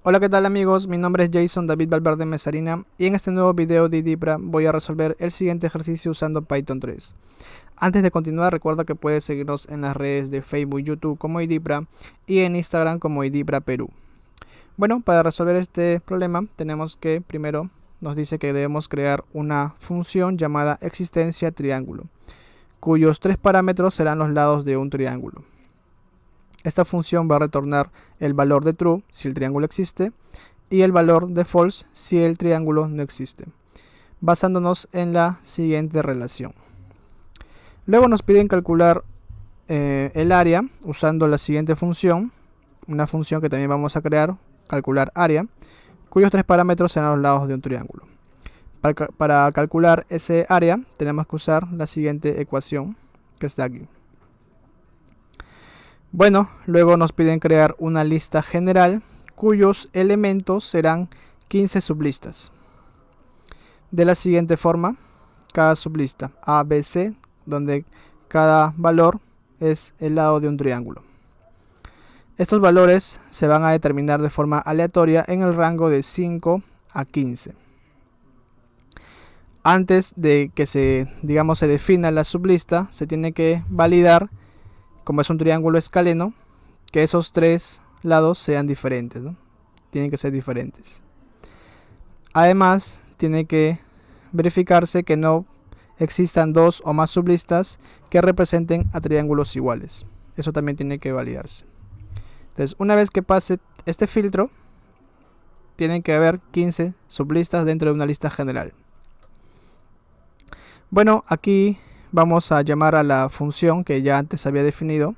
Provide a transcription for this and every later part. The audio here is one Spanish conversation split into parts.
Hola, ¿qué tal amigos? Mi nombre es Jason David Valverde Mesarina y en este nuevo video de IDIPRA voy a resolver el siguiente ejercicio usando Python 3. Antes de continuar, recuerda que puedes seguirnos en las redes de Facebook y YouTube como IDIPRA y en Instagram como IDIPRA Perú. Bueno, para resolver este problema tenemos que primero nos dice que debemos crear una función llamada existencia triángulo, cuyos tres parámetros serán los lados de un triángulo. Esta función va a retornar el valor de true si el triángulo existe y el valor de false si el triángulo no existe, basándonos en la siguiente relación. Luego nos piden calcular el área usando la siguiente función, una función que también vamos a crear, calcular área, cuyos tres parámetros serán los lados de un triángulo. Para calcular ese área tenemos que usar la siguiente ecuación que está aquí. Bueno, luego nos piden crear una lista general cuyos elementos serán 15 sublistas. De la siguiente forma, cada sublista A, B, C, donde cada valor es el lado de un triángulo. Estos valores se van a determinar de forma aleatoria en el rango de 5 a 15. Antes de que se defina la sublista, se tiene que validar, como es un triángulo escaleno, que esos tres lados sean diferentes, ¿no? Tienen que ser diferentes. Además, tiene que verificarse que no existan dos o más sublistas que representen a triángulos iguales. Eso también tiene que validarse. Entonces, una vez que pase este filtro, tienen que haber 15 sublistas dentro de una lista general. Bueno, aquí vamos a llamar a la función que ya antes había definido,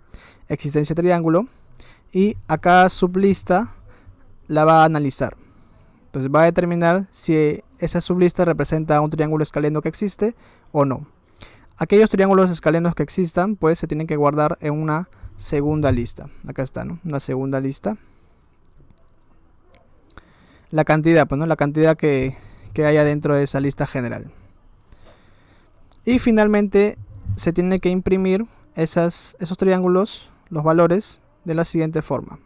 existencia triángulo, y a cada sublista la va a analizar. Entonces va a determinar si esa sublista representa un triángulo escaleno que existe o no. Aquellos triángulos escalenos que existan, pues se tienen que guardar en una segunda lista. Acá está, ¿no? Una segunda lista. La cantidad, pues, ¿no? La cantidad que haya dentro de esa lista general. Y finalmente se tiene que imprimir esos triángulos, los valores, de la siguiente forma.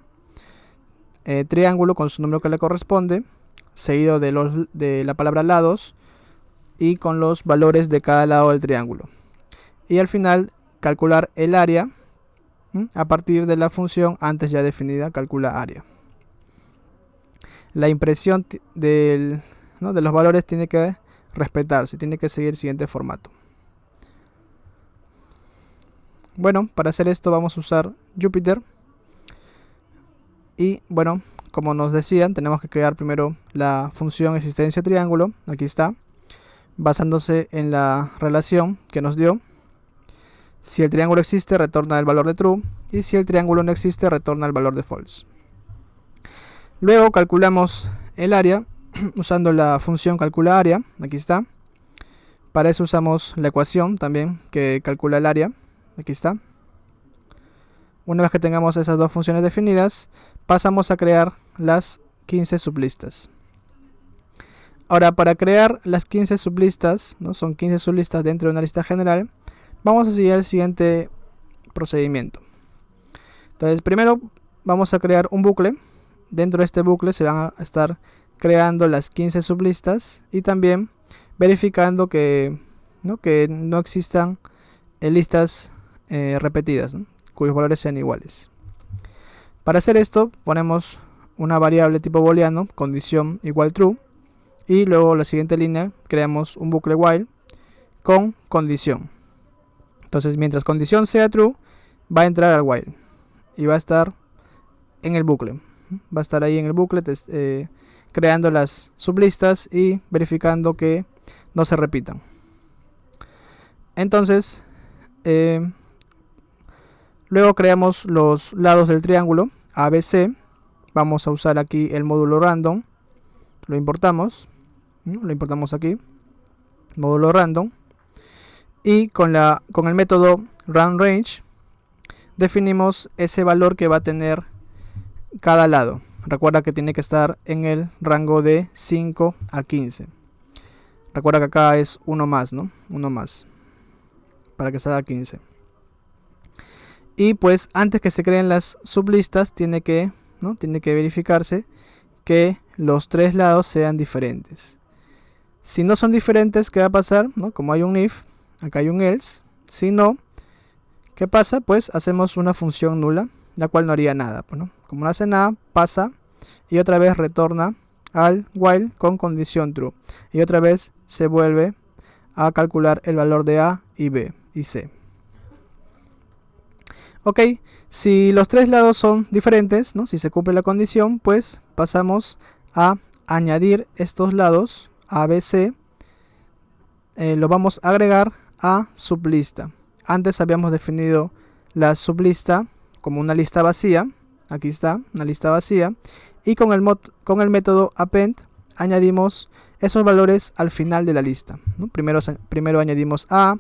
Triángulo con su número que le corresponde, seguido de la palabra lados y con los valores de cada lado del triángulo. Y al final calcular el área a partir de la función antes ya definida, calcula área. La impresión de los valores tiene que respetarse, tiene que seguir el siguiente formato. Bueno, para hacer esto vamos a usar Jupyter. Y bueno, como nos decían, tenemos que crear primero la función existencia triángulo. Aquí está, basándose en la relación que nos dio. Si el triángulo existe, retorna el valor de true. Y si el triángulo no existe, retorna el valor de false. Luego calculamos el área usando la función calcula área. Aquí está. Para eso usamos la ecuación también que calcula el área. Aquí está. Una vez que tengamos esas dos funciones definidas, pasamos a crear las 15 sublistas. Ahora, para crear las 15 sublistas, ¿no? Son 15 sublistas dentro de una lista general, vamos a seguir el siguiente procedimiento. Entonces, primero vamos a crear un bucle. Dentro de este bucle se van a estar creando las 15 sublistas y también verificando que no existan listas repetidas, ¿no? Cuyos valores sean iguales. Para hacer esto ponemos una variable tipo booleano, condición igual true, y luego la siguiente línea creamos un bucle while con condición. Entonces mientras condición sea true, va a entrar al while y va a estar en el bucle. Va a estar ahí en el bucle creando las sublistas y verificando que no se repitan. Entonces luego creamos los lados del triángulo ABC. Vamos a usar aquí el módulo random. Lo importamos aquí, módulo random. Y con el método runRange definimos ese valor que va a tener cada lado. Recuerda que tiene que estar en el rango de 5 a 15. Recuerda que acá es uno más, ¿no? Uno más, para que salga 15. Y pues antes que se creen las sublistas tiene que verificarse que los tres lados sean diferentes. Si no son diferentes, ¿qué va a pasar? ¿No? Como hay un if, acá hay un else. Si no, ¿qué pasa? Pues hacemos una función nula, la cual no haría nada, pues, ¿no? Como no hace nada, pasa y otra vez retorna al while con condición true. Y otra vez se vuelve a calcular el valor de A y B y C. Ok, si los tres lados son diferentes, ¿no? Si se cumple la condición, pues pasamos a añadir estos lados A, B, C. Lo vamos a agregar a sublista. Antes habíamos definido la sublista como una lista vacía. Aquí está, una lista vacía. Y con el método append añadimos esos valores al final de la lista, ¿no? Primero añadimos A,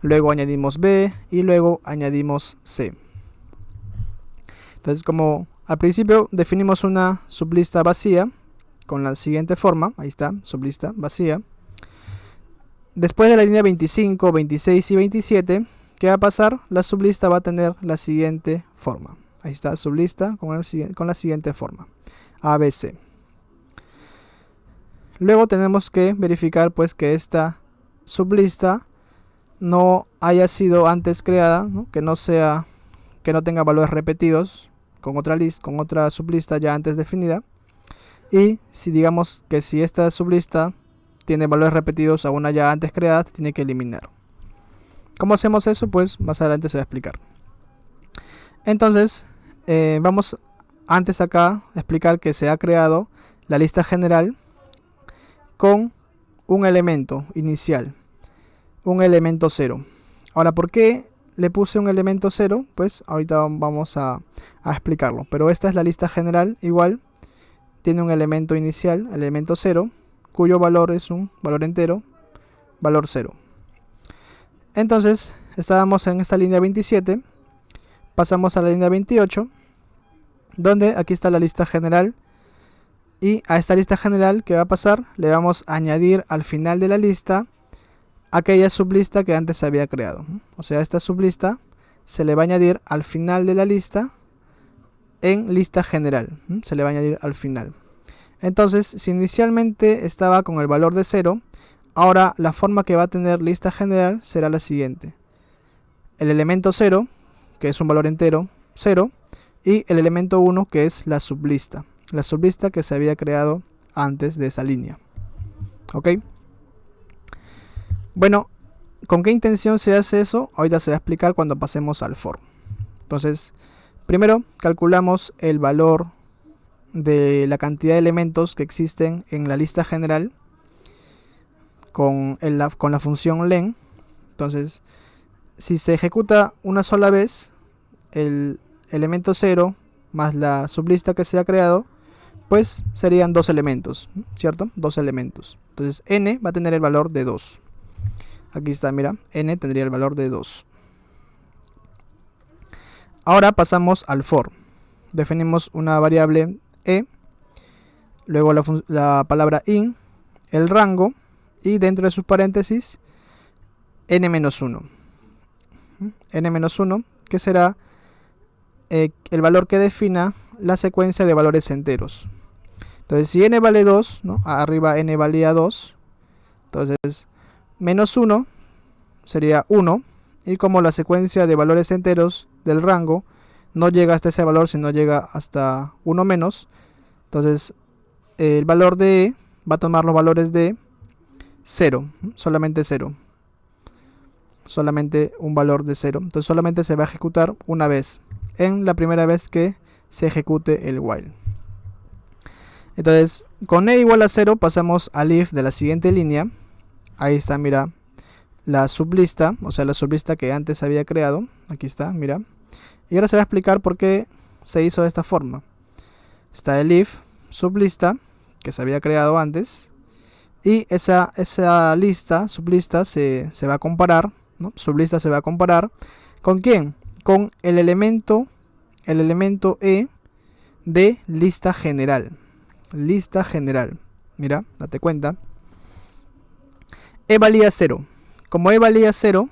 luego añadimos B y luego añadimos C. Entonces, como al principio definimos una sublista vacía con la siguiente forma, ahí está, sublista vacía. Después de la línea 25, 26 y 27, ¿qué va a pasar? La sublista va a tener la siguiente forma. Ahí está, sublista con la siguiente forma, ABC. Luego tenemos que verificar pues que esta sublista no haya sido antes creada, ¿no? Que no tenga valores repetidos con otra sublista ya antes definida. Y si digamos que si esta sublista tiene valores repetidos a una ya antes creada, tiene que eliminar. ¿Cómo hacemos eso? Pues más adelante se va a explicar. Entonces, vamos antes acá a explicar que se ha creado la lista general con un elemento inicial, un elemento 0. Ahora, ¿por qué le puse un elemento 0? Pues ahorita vamos a explicarlo. Pero esta es la lista general, igual tiene un elemento inicial, elemento 0, cuyo valor es un valor entero, valor 0. Entonces, estábamos en esta línea 27, pasamos a la línea 28, donde aquí está la lista general. Y a esta lista general, ¿qué va a pasar? Le vamos a añadir al final de la lista aquella sublista que antes se había creado. O sea, esta sublista se le va a añadir al final de la lista en lista general. Se le va a añadir al final. Entonces, si inicialmente estaba con el valor de 0, ahora la forma que va a tener lista general será la siguiente. El elemento 0, que es un valor entero, 0, y el elemento 1, que es la sublista que se había creado antes de esa línea. ¿Ok? Bueno, ¿con qué intención se hace eso? Ahorita se va a explicar cuando pasemos al for. Entonces, primero calculamos el valor de la cantidad de elementos que existen en la lista general con la función len. Entonces, si se ejecuta una sola vez el elemento 0 más la sublista que se ha creado, pues serían dos elementos, ¿cierto? Dos elementos. Entonces n va a tener el valor de 2. Aquí está, mira, n tendría el valor de 2. Ahora pasamos al for. Definimos una variable e, luego la palabra in, el rango, y dentro de sus paréntesis n-1. n-1, que será el valor que defina la secuencia de valores enteros. Entonces, si n vale 2, ¿no? Arriba n valía 2, entonces menos 1 sería 1, y como la secuencia de valores enteros del rango no llega hasta ese valor, sino llega hasta 1 menos, entonces el valor de e va a tomar los valores de 0, solamente 0, solamente un valor de 0, entonces solamente se va a ejecutar una vez, en la primera vez que se ejecute el while. Entonces, con e igual a 0 pasamos al if de la siguiente línea. Ahí está, mira, la sublista, o sea, la sublista que antes había creado. Aquí está, mira. Y ahora se va a explicar por qué se hizo de esta forma. Está el if sublista que se había creado antes. Y esa lista, sublista, se va a comparar, ¿no? Sublista se va a comparar. ¿Con quién? Con el elemento e de lista general. Lista general. Mira, date cuenta. E valía 0. Como e valía 0,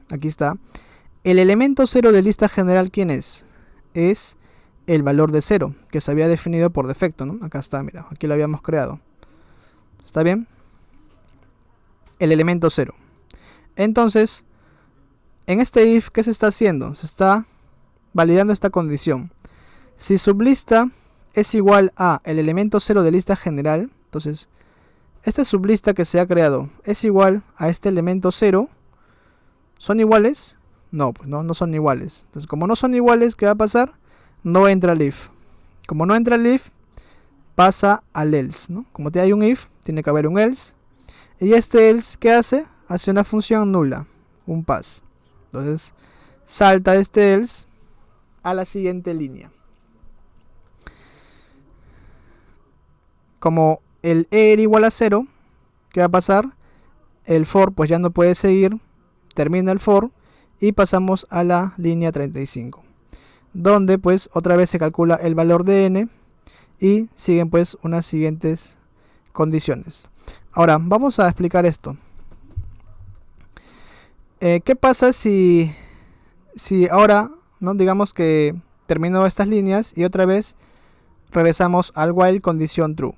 aquí está. El elemento 0 de lista general, ¿quién es? Es el valor de 0 que se había definido por defecto, ¿no? Acá está, mira, aquí lo habíamos creado. ¿Está bien? El elemento 0. Entonces, en este if, ¿qué se está haciendo? Se está validando esta condición. Si sublista es igual a el elemento 0 de lista general, entonces esta sublista que se ha creado es igual a este elemento 0. ¿Son iguales? No, pues no son iguales. Entonces, como no son iguales, ¿qué va a pasar? No entra el if. Como no entra el if, pasa al else, ¿no? Como hay un if, tiene que haber un else. Y este else, ¿qué hace? Hace una función nula, un pass. Entonces, salta este else a la siguiente línea. Como el e era igual a 0, ¿qué va a pasar? El for pues ya no puede seguir, termina el for y pasamos a la línea 35, donde pues otra vez se calcula el valor de n y siguen pues unas siguientes condiciones. Ahora vamos a explicar esto. ¿Qué pasa si ahora, ¿no? Digamos que termino estas líneas y otra vez regresamos al while condición true?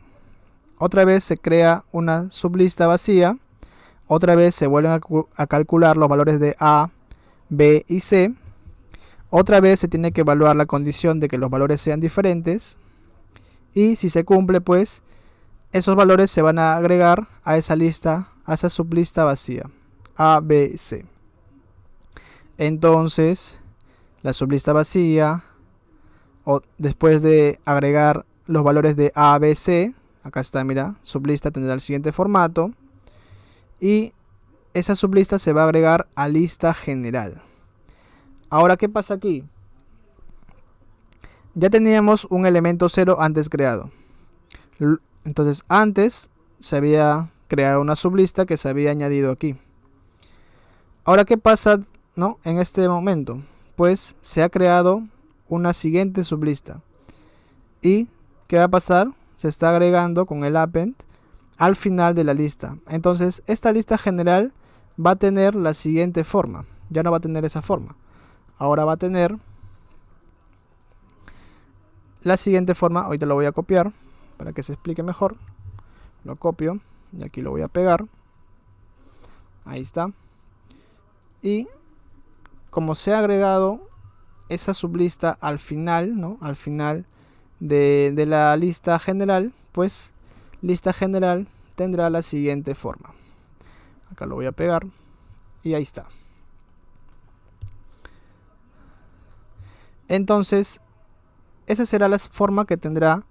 Otra vez se crea una sublista vacía, otra vez se vuelven a calcular los valores de A, B y C, otra vez se tiene que evaluar la condición de que los valores sean diferentes y si se cumple pues esos valores se van a agregar a esa lista, a esa sublista vacía, A, B, C. Entonces la sublista vacía, o después de agregar los valores de A, B, C, acá está, mira, sublista tendrá el siguiente formato y esa sublista se va a agregar a lista general. Ahora, ¿qué pasa aquí? Ya teníamos un elemento 0 antes creado. Entonces, antes se había creado una sublista que se había añadido aquí. Ahora, ¿qué pasa, no? En este momento, pues se ha creado una siguiente sublista. ¿Y qué va a pasar? Se está agregando con el append al final de la lista. Entonces esta lista general va a tener la siguiente forma. Ya no va a tener esa forma. Ahora va a tener la siguiente forma. Ahorita lo voy a copiar para que se explique mejor. Lo copio y aquí lo voy a pegar. Ahí está. Y como se ha agregado esa sublista al final, ¿no? Al final de la lista general, pues lista general tendrá la siguiente forma. Acá lo voy a pegar y ahí está. Entonces esa será la forma que tendrá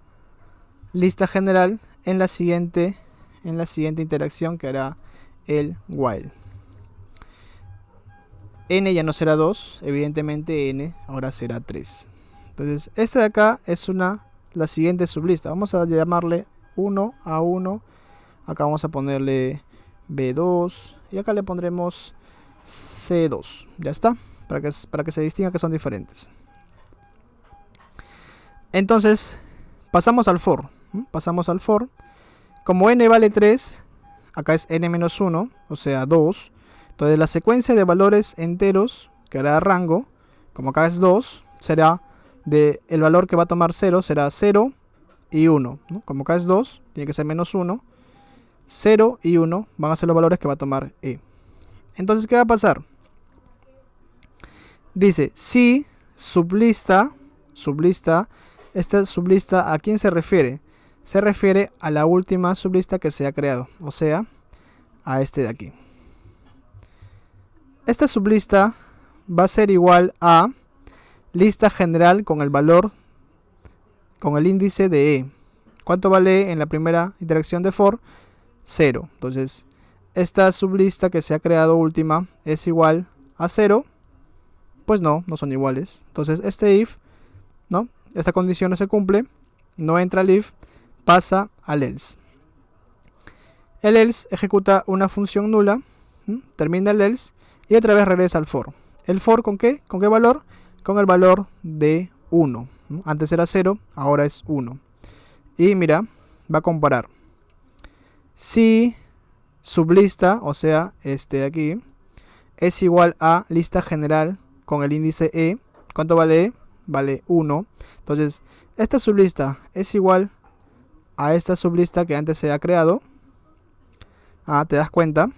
lista general en la siguiente interacción que hará el while. N ya no será 2, evidentemente n ahora será 3. Entonces esta de acá es la siguiente sublista. Vamos a llamarle 1 a 1. Acá vamos a ponerle B2 y acá le pondremos C2. Ya está, para que se distinga que son diferentes. Entonces pasamos al for. Pasamos al for. Como n vale 3, acá es n-1, o sea 2. Entonces la secuencia de valores enteros que hará rango, como acá es 2, será el valor que va a tomar 0 será 0 y 1, ¿no? Como acá es 2, tiene que ser menos 1. 0 y 1 van a ser los valores que va a tomar E. Entonces, ¿qué va a pasar? Dice, si sublista, esta sublista, ¿a quién se refiere? Se refiere a la última sublista que se ha creado, o sea, a este de aquí. Esta sublista va a ser igual a lista general con el valor, con el índice de E. ¿Cuánto vale en la primera interacción de for? 0. Entonces, esta sublista que se ha creado última es igual a 0. Pues no son iguales. Entonces, este if, ¿no? Esta condición no se cumple, no entra el if, pasa al else. El else ejecuta una función nula, termina el else y otra vez regresa al for. ¿El for con qué? ¿Con qué valor? Con el valor de 1. Antes era 0, ahora es 1. Y mira, va a comparar. Si sublista, o sea, este de aquí, es igual a lista general con el índice E. ¿Cuánto vale E? vale 1. Entonces, esta sublista es igual a esta sublista que antes se ha creado. ¿Te das cuenta?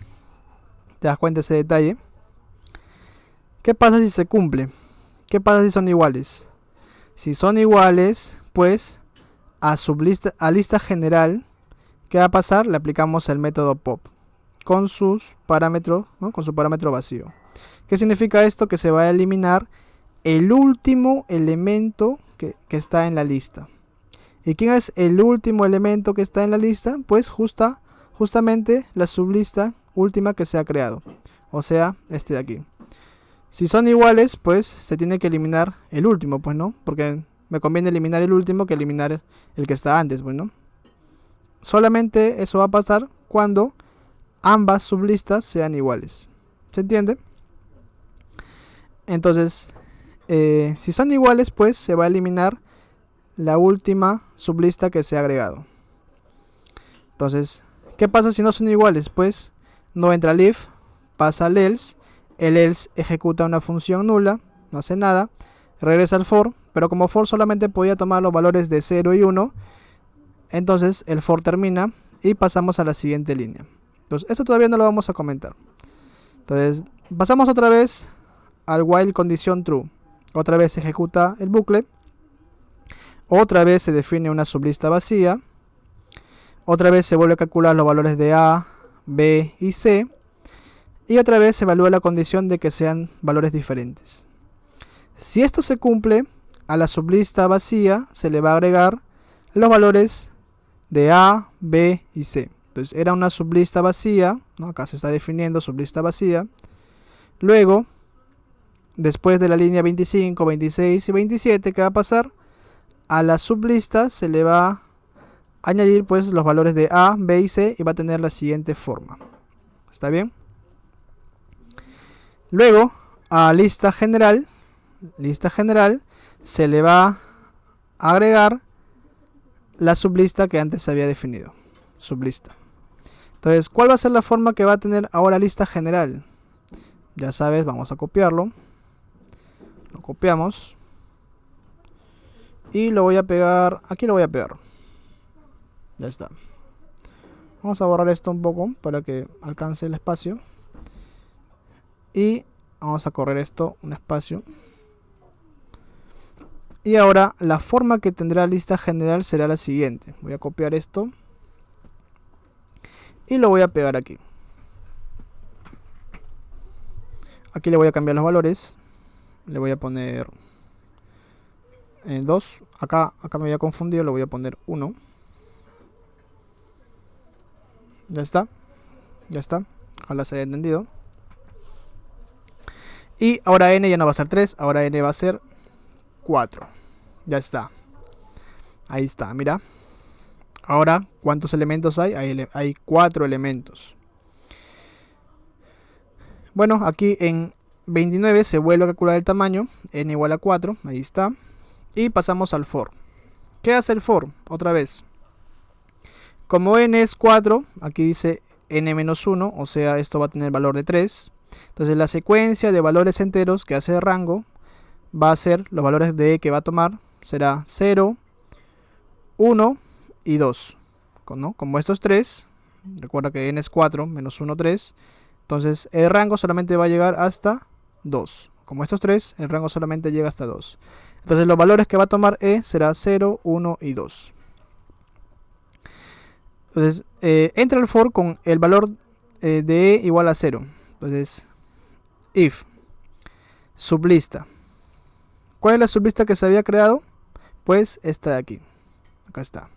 ¿Te das cuenta ese detalle? ¿Qué pasa si se cumple? ¿Qué pasa si son iguales? Si son iguales, pues a lista general, ¿qué va a pasar? Le aplicamos el método pop con sus parámetros, ¿no? Con su parámetro vacío. ¿Qué significa esto? Que se va a eliminar el último elemento que está en la lista. ¿Y quién es el último elemento que está en la lista? Pues justamente la sublista última que se ha creado, o sea, este de aquí. Si son iguales, pues se tiene que eliminar el último, pues no, porque me conviene eliminar el último que eliminar el que está antes, pues no. Solamente eso va a pasar cuando ambas sublistas sean iguales. ¿Se entiende? Entonces, si son iguales, pues se va a eliminar la última sublista que se ha agregado. Entonces, ¿qué pasa si no son iguales? Pues no entra el if, pasa al else. El else ejecuta una función nula, no hace nada, regresa al for, pero como for solamente podía tomar los valores de 0 y 1, entonces el for termina y pasamos a la siguiente línea. Entonces esto todavía no lo vamos a comentar. Entonces pasamos otra vez al while condición true. Otra vez se ejecuta el bucle, otra vez se define una sublista vacía, otra vez se vuelve a calcular los valores de A, B y C, y otra vez se evalúa la condición de que sean valores diferentes. Si esto se cumple, a la sublista vacía se le va a agregar los valores de A, B y C. Entonces era una sublista vacía, ¿no? Acá se está definiendo sublista vacía. Luego, después de la línea 25, 26 y 27, ¿qué va a pasar? A la sublista se le va a añadir pues los valores de A, B y C y va a tener la siguiente forma. ¿Está bien? Luego, a lista general se le va a agregar la sublista que antes se había definido. Sublista. Entonces, ¿cuál va a ser la forma que va a tener ahora lista general? Ya sabes, vamos a copiarlo. Lo copiamos. Y lo voy a pegar. Aquí lo voy a pegar. Ya está. Vamos a borrar esto un poco para que alcance el espacio. Y vamos a correr esto un espacio. Y ahora la forma que tendrá lista general será la siguiente. Voy a copiar esto. Y lo voy a pegar aquí. Aquí le voy a cambiar los valores. Le voy a poner 2. Acá me había confundido. Le voy a poner 1. Ya está. Ya está. Ojalá se haya entendido. Y ahora n ya no va a ser 3, ahora n va a ser 4. Ya está. Ahí está, mira. Ahora, ¿cuántos elementos hay? Hay 4 elementos. Bueno, aquí en 29 se vuelve a calcular el tamaño, n igual a 4, ahí está. Y pasamos al for. ¿Qué hace el for? Otra vez. Como n es 4, aquí dice n-1, o sea, esto va a tener valor de 3. Entonces la secuencia de valores enteros que hace de rango va a ser los valores de que va a tomar. Será 0, 1 y 2. ¿No? Como estos 3, recuerda que n es 4, menos 1, 3. Entonces el rango solamente va a llegar hasta 2. Como estos 3, el rango solamente llega hasta 2. Entonces los valores que va a tomar e será 0, 1 y 2. Entonces entra el for con el valor de e igual a 0. Entonces, if sublista. ¿Cuál es la sublista que se había creado? Pues esta de aquí. Acá está.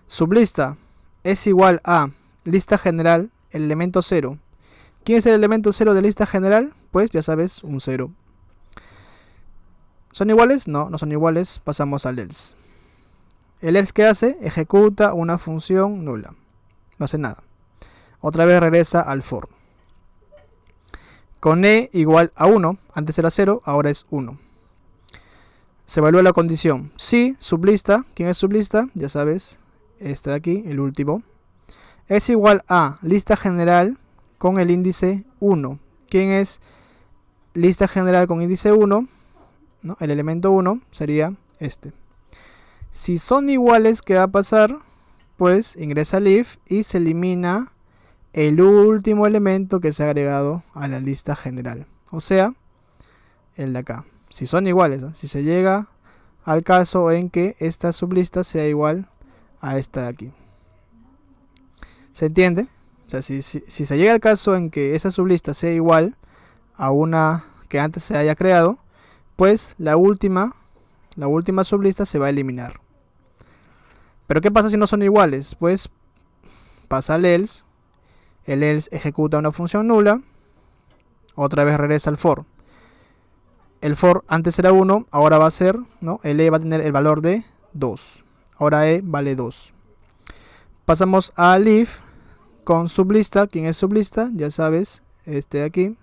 Sublista es igual a lista general, el elemento 0. ¿Quién es el elemento 0 de lista general? Pues ya sabes, un 0. ¿Son iguales? No, no son iguales. Pasamos al else. ¿El else qué hace? Ejecuta una función nula. No hace nada. Otra vez regresa al for. Con e igual a 1, antes era 0, ahora es 1. Se evalúa la condición. Si sublista, ¿quién es sublista? Ya sabes, este de aquí, el último. Es igual a lista general con el índice 1. ¿Quién es lista general con índice 1? ¿no? El elemento 1 sería este. Si son iguales, ¿qué va a pasar? Pues ingresa al if y se elimina el último elemento que se ha agregado a la lista general. O sea, el de acá. Si son iguales, ¿no? Si se llega al caso en que esta sublista sea igual a esta de aquí. ¿Se entiende? O sea, si se llega al caso en que esa sublista sea igual a una que antes se haya creado, pues la última sublista se va a eliminar. Pero ¿qué pasa si no son iguales? Pues pasa al else. El else ejecuta una función nula. Otra vez regresa al for. El for antes era 1, ahora va a ser, ¿no? El e va a tener el valor de 2. Ahora e vale 2. Pasamos al if con sublista. ¿Quién es sublista? Ya sabes, este de aquí.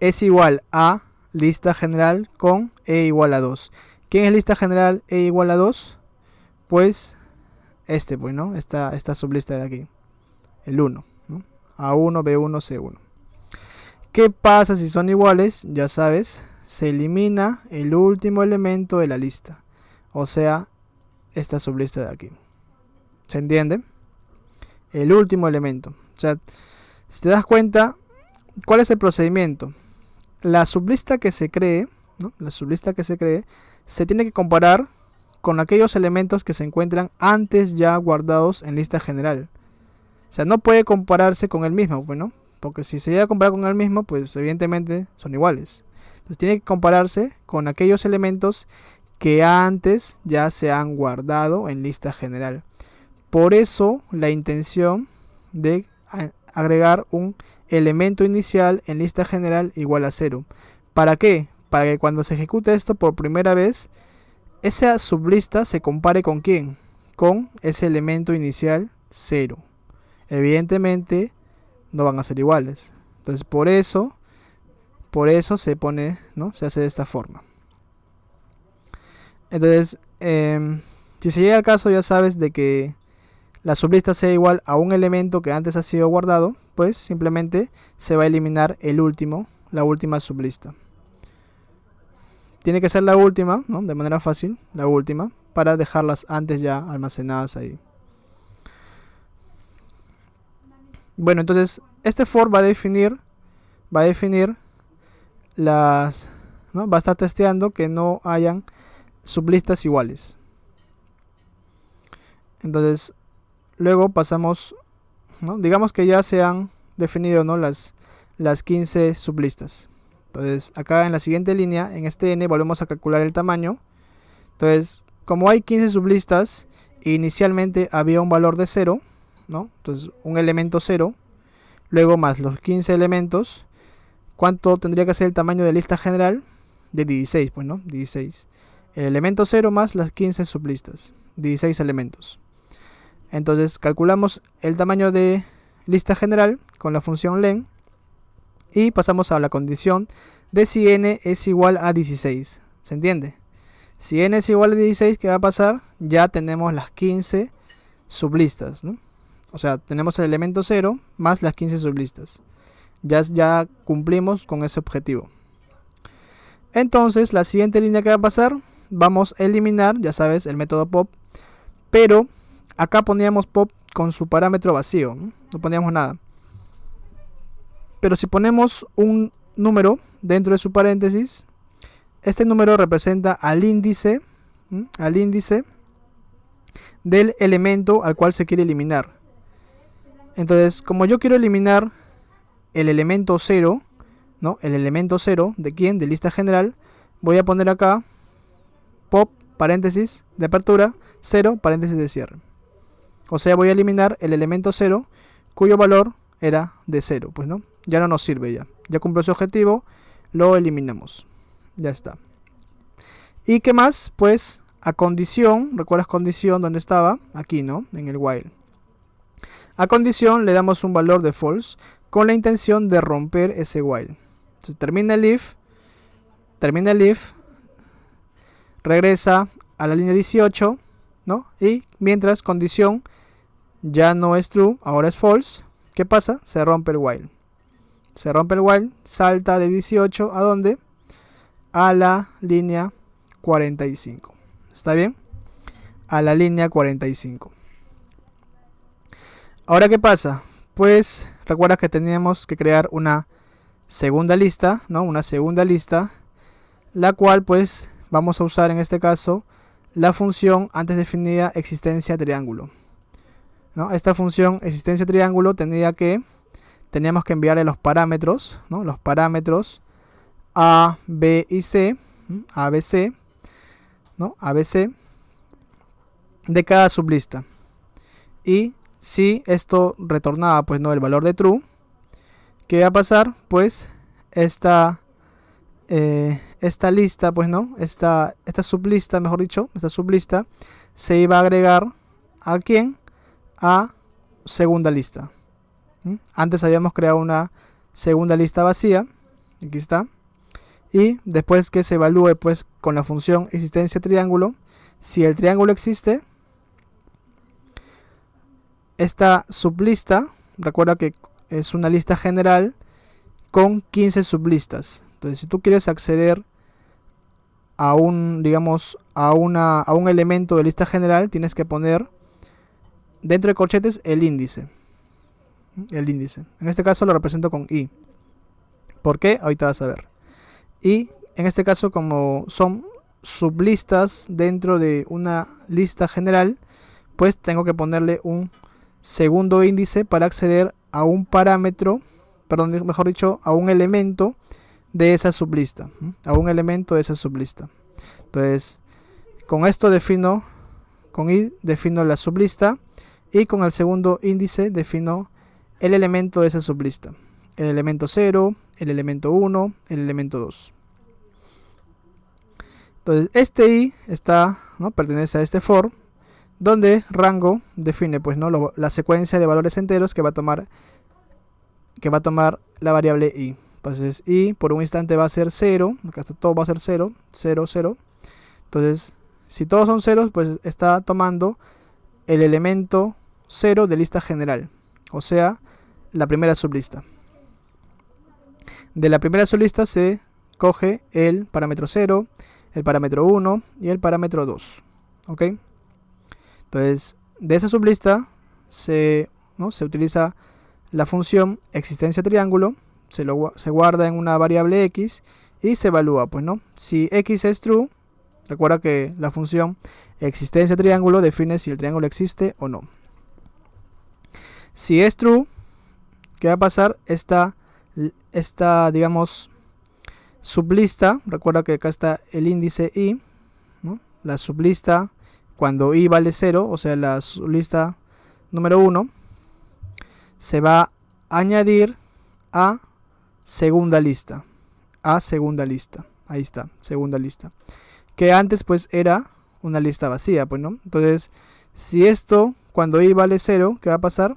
Es igual a lista general con e igual a 2. ¿Quién es lista general e igual a 2? Pues este, pues, ¿no? Esta sublista de aquí. El 1, ¿no? A1, B1, C1. ¿Qué pasa si son iguales? Ya sabes, se elimina el último elemento de la lista. O sea, esta sublista de aquí. ¿Se entiende? El último elemento. O sea, si te das cuenta, ¿cuál es el procedimiento? La sublista que se cree, ¿no? La sublista que se cree, se tiene que comparar con aquellos elementos que se encuentran antes ya guardados en lista general. O sea, no puede compararse con el mismo, bueno, porque si se llega a comparar con el mismo, pues evidentemente son iguales. Entonces tiene que compararse con aquellos elementos que antes ya se han guardado en lista general. Por eso la intención de agregar un elemento inicial en lista general igual a 0. ¿Para qué? Para que cuando se ejecute esto por primera vez, esa sublista se compare con ¿quién? Con ese elemento inicial 0. Evidentemente no van a ser iguales. Entonces por eso se pone, ¿no? Se hace de esta forma. Entonces, si se llega al caso, ya sabes de que la sublista sea igual a un elemento que antes ha sido guardado, pues simplemente se va a eliminar la última sublista. Tiene que ser la última, ¿no? De manera fácil, la última, para dejarlas antes ya almacenadas ahí. Bueno, entonces este for va a definir las, ¿no? Va a estar testeando que no hayan sublistas iguales. Entonces luego pasamos, ¿no? Digamos que ya se han definido, ¿no? las 15 sublistas. Entonces acá en la siguiente línea, en este n, volvemos a calcular el tamaño. Entonces, como hay 15 sublistas, inicialmente había un valor de 0, ¿no? Entonces un elemento 0, luego más los 15 elementos. ¿Cuánto tendría que ser el tamaño de lista general? De 16, pues, ¿no? 16. El elemento 0 más las 15 sublistas, 16 elementos. Entonces calculamos el tamaño de lista general con la función len y pasamos a la condición de si n es igual a 16. ¿Se entiende? Si n es igual a 16, ¿qué va a pasar? Ya tenemos las 15 sublistas, ¿no? O sea, tenemos el elemento 0 más las 15 sublistas. Ya cumplimos con ese objetivo. Entonces, la siguiente línea que va a pasar, vamos a eliminar, ya sabes, el método pop. Pero acá poníamos pop con su parámetro vacío, no poníamos nada. Pero si ponemos un número dentro de su paréntesis, este número representa al índice del elemento al cual se quiere eliminar. Entonces, como yo quiero eliminar el elemento 0, ¿no? El elemento 0, ¿de quién? De lista general, voy a poner acá pop, paréntesis de apertura, 0, paréntesis de cierre. O sea, voy a eliminar el elemento 0, cuyo valor era de 0, pues, ¿no? Ya no nos sirve ya. Ya cumplió su objetivo, lo eliminamos. Ya está. ¿Y qué más? Pues a condición, ¿recuerdas condición dónde estaba? Aquí, ¿no? En el while. A condición le damos un valor de false con la intención de romper ese while. Entonces, termina el if, regresa a la línea 18, ¿no? Y mientras condición ya no es true, ahora es false, ¿qué pasa? Se rompe el while. Se rompe el while, salta de 18 ¿a dónde? a la línea 45. ¿Está bien? A la línea 45. Ahora, ¿qué pasa? Pues recuerda que teníamos que crear una segunda lista, ¿no? Una segunda lista, la cual pues vamos a usar en este caso la función antes definida existencia triángulo, ¿no? Esta función existencia triángulo teníamos que enviarle los parámetros, ¿no? Los parámetros A, B y C, A, B, C, ¿no? A, B, C de cada sublista. Y si esto retornaba pues no el valor de true, ¿qué va a pasar? Pues esta lista, pues no, esta sublista, mejor dicho, esta sublista se iba a agregar a quién, a segunda lista. Antes habíamos creado una segunda lista vacía, aquí está, y después que se evalúe pues con la función existencia triángulo, si el triángulo existe, esta sublista, recuerda que es una lista general con 15 sublistas. Entonces, si tú quieres acceder a un, digamos, a un elemento de lista general, tienes que poner dentro de corchetes el índice. El índice. En este caso lo represento con i. ¿Por qué? Ahorita vas a ver. Y en este caso, como son sublistas dentro de una lista general, pues tengo que ponerle un segundo índice para acceder a un parámetro, perdón, mejor dicho, a un elemento de esa sublista, a un elemento de esa sublista. Entonces, con esto defino, con i defino la sublista, y con el segundo índice defino el elemento de esa sublista, el elemento 0, el elemento 1, el elemento 2. Entonces, este i está, ¿no?, pertenece a este for, donde rango define pues no la secuencia de valores enteros que va a tomar la variable i. Entonces i por un instante va a ser 0, acá está, todo va a ser 0, 0, 0. Entonces, si todos son ceros, pues está tomando el elemento 0 de lista general, o sea, la primera sublista. De la primera sublista se coge el parámetro 0, el parámetro 1 y el parámetro 2. ¿Ok? Entonces, de esa sublista se utiliza la función existencia triángulo, se guarda en una variable x y se evalúa, pues no. Si x es true, recuerda que la función existencia triángulo define si el triángulo existe o no. Si es true, ¿qué va a pasar? Esta digamos, sublista, recuerda que acá está el índice i, ¿no? La sublista, cuando i vale 0, o sea, la sublista número 1, se va a añadir a segunda lista. A segunda lista. Ahí está, segunda lista. Que antes pues era una lista vacía, pues no. Entonces, si esto, cuando i vale 0, ¿qué va a pasar?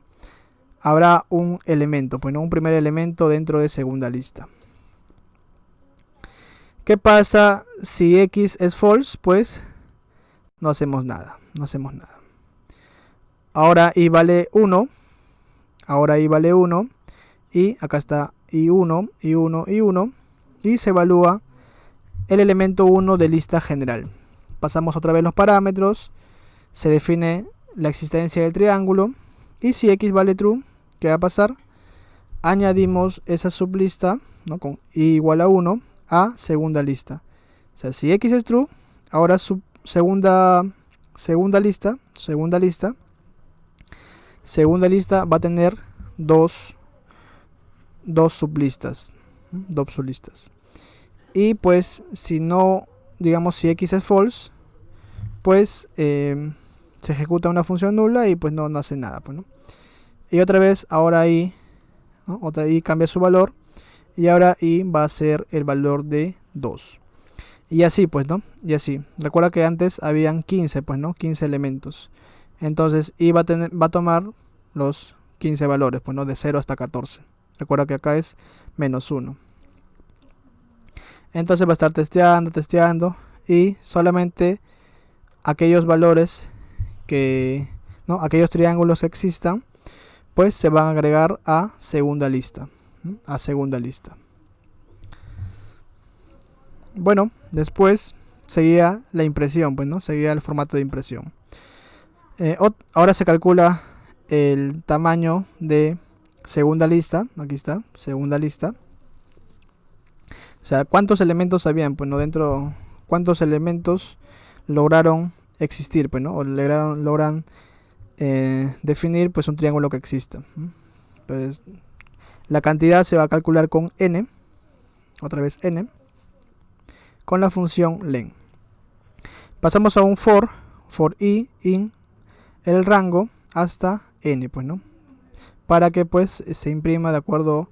Habrá un elemento, pues no, un primer elemento dentro de segunda lista. ¿Qué pasa si x es false? Pues no hacemos nada, no hacemos nada. Ahora i vale 1, ahora i vale 1, y acá está i1, i1, i1, y se evalúa el elemento 1 de lista general. Pasamos otra vez los parámetros, se define la existencia del triángulo, y si x vale true, ¿qué va a pasar? Añadimos esa sublista, ¿no?, con i igual a 1 a segunda lista. O sea, si x es true, ahora segunda lista va a tener dos sublistas, y pues si no, digamos, si x es false, pues se ejecuta una función nula y pues no hace nada, pues, ¿no? Y otra vez, ahora i, ¿no?, otra i cambia su valor, y ahora i va a ser el valor de 2. Y así, pues, ¿no? Y así. Recuerda que antes habían 15, pues, ¿no? 15 elementos. Entonces, i va a tomar los 15 valores, pues, ¿no? De 0 hasta 14. Recuerda que acá es -1. Entonces va a estar testeando, y solamente aquellos valores que, ¿no?, aquellos triángulos que existan, pues se van a agregar a segunda lista. A segunda lista. Bueno, después seguía la impresión, pues, ¿no? Seguía el formato de impresión. Ahora se calcula el tamaño de segunda lista. Aquí está, segunda lista. O sea, ¿cuántos elementos habían? Pues no, dentro, ¿cuántos elementos lograron existir? Pues no, o logran definir pues un triángulo que exista. Entonces, la cantidad se va a calcular con n, otra vez n, con la función len. Pasamos a un for i in el rango hasta n, pues no, para que pues se imprima de acuerdo,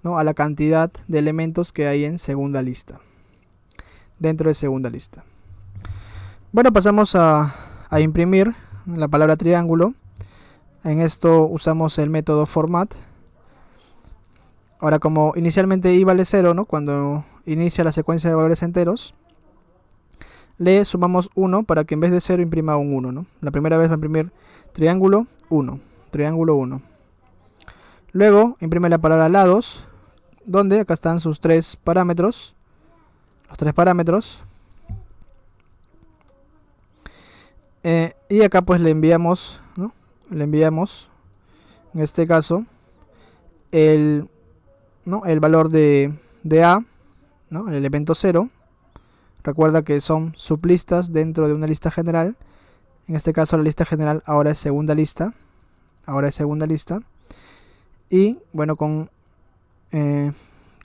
¿no?, a la cantidad de elementos que hay en segunda lista, dentro de segunda lista. Bueno, pasamos a imprimir la palabra triángulo. En esto usamos el método format. Ahora, como inicialmente i vale 0, ¿no?, cuando inicia la secuencia de valores enteros, le sumamos 1 para que en vez de 0 imprima un 1, ¿no? La primera vez va a imprimir triángulo 1, triángulo 1. Luego imprime la palabra lados, donde acá están sus tres parámetros, los tres parámetros. Y acá pues le enviamos, ¿no?, le enviamos en este caso el valor de A, ¿no?, el elemento 0. Recuerda que son sublistas dentro de una lista general. En este caso la lista general ahora es segunda lista. Y bueno, con el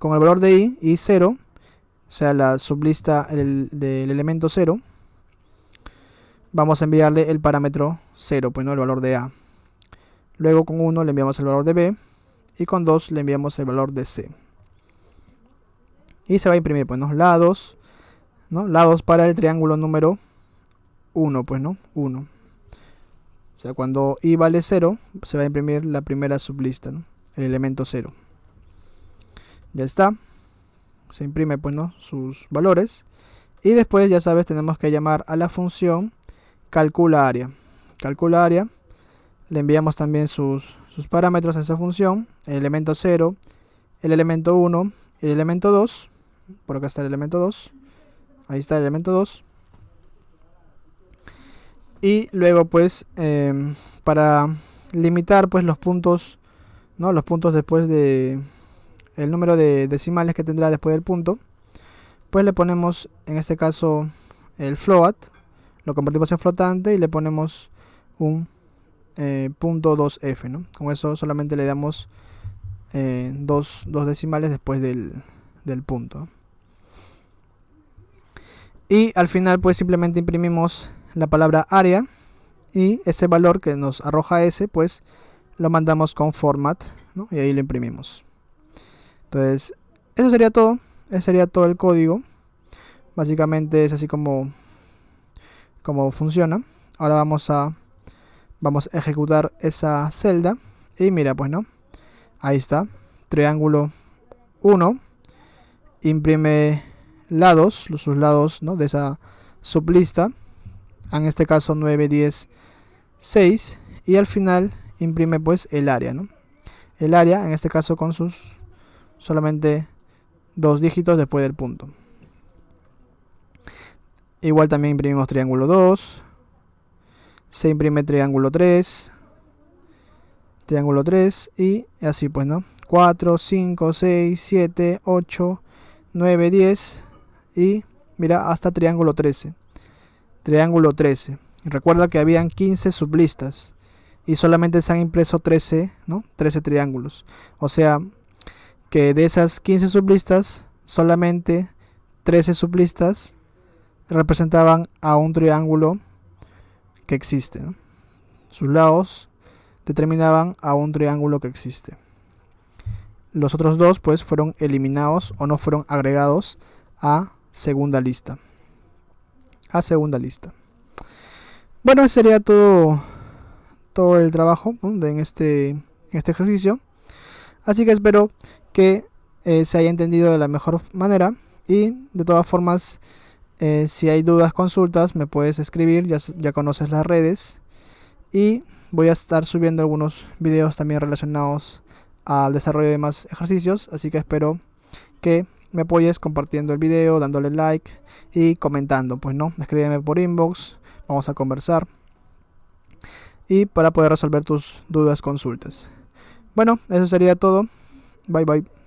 valor de i y 0, o sea, la sublista del elemento 0, vamos a enviarle el parámetro 0, pues no, el valor de a. Luego con 1 le enviamos el valor de b. Y con 2 le enviamos el valor de c. Y se va a imprimir, pues, ¿no?, lados, ¿no?, lados para el triángulo número 1, pues, ¿no?, 1. O sea, cuando i vale 0, se va a imprimir la primera sublista, ¿no?, el elemento 0. Ya está. Se imprime, pues, ¿no?, sus valores. Y después, ya sabes, tenemos que llamar a la función calcula área. Calcula área. Le enviamos también sus parámetros a esa función. El elemento 0, el elemento 1, el elemento 2. Por acá está el elemento 2. Ahí está el elemento 2. Y luego pues para limitar pues los puntos, ¿no?, los puntos después de el número de decimales que tendrá después del punto, pues le ponemos en este caso el float, lo convertimos en flotante y le ponemos un punto 2f, ¿no? Con eso solamente le damos dos decimales después del punto. Y al final pues simplemente imprimimos la palabra área y ese valor que nos arroja ese pues lo mandamos con format, ¿no?, y ahí lo imprimimos. Entonces eso sería todo. Ese sería todo el código. Básicamente es así como funciona. Ahora vamos a ejecutar esa celda y mira, pues, ¿no?, ahí está, triángulo 1, imprime lados, sus lados, ¿no?, de esa sublista, en este caso 9, 10, 6, y al final imprime pues el área, ¿no?, el área en este caso con sus solamente 2 dígitos después del punto. Igual también imprimimos triángulo 2, se imprime triángulo 3 y así pues, ¿no?, 4, 5, 6, 7, 8, 9, 10 y mira hasta triángulo 13. Triángulo 13. Recuerda que habían 15 sublistas y solamente se han impreso 13, ¿no?, 13 triángulos. O sea que de esas 15 sublistas, solamente 13 sublistas representaban a un triángulo que existe, ¿no? Sus lados determinaban a un triángulo que existe. Los otros dos pues fueron eliminados o no fueron agregados a segunda lista. Bueno, ese sería todo el trabajo, ¿no?, en este ejercicio. Así que espero que se haya entendido de la mejor manera. Y de todas formas, si hay dudas, consultas, me puedes escribir, ya conoces las redes. Y voy a estar subiendo algunos videos también relacionados al desarrollo de más ejercicios. Así que espero que me apoyes compartiendo el video, dándole like y comentando, pues no, escríbeme por inbox, vamos a conversar y para poder resolver tus dudas, consultas. Bueno, eso sería todo. Bye bye.